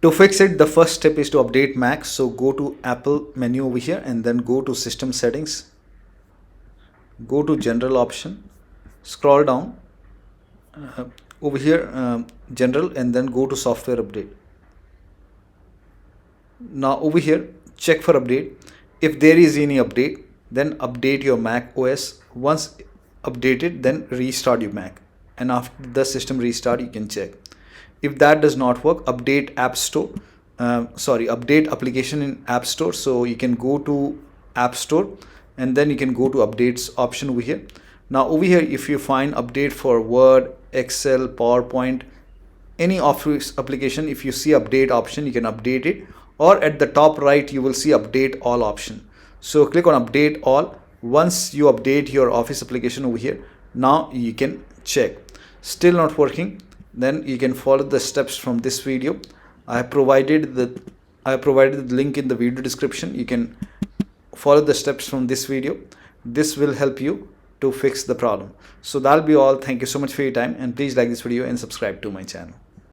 To fix it, the first step is to update Mac. So go to Apple menu over here and then go to System Settings. Go to General option. Scroll down over here, General, and then go to Software Update. Now over here, check for update. If there is any update, then update your Mac OS. Once updated, then restart your Mac, and after the system restart, you can check. If that does not work, update App Store. Update application in App Store. So you can go to App Store and then you can go to updates option over here. Now over here, if you find update for Word, Excel, PowerPoint, any Office application, if you see update option, you can update it, or at the top right you will see update all option. So click on update all. Once you update your Office application over here, now you can check. Still not working, then you can follow the steps from this video. I have provided the link in the video description. You can follow the steps from this video. This will help you to fix the problem. So that'll be all. Thank you so much for your time, and please like this video and subscribe to my channel.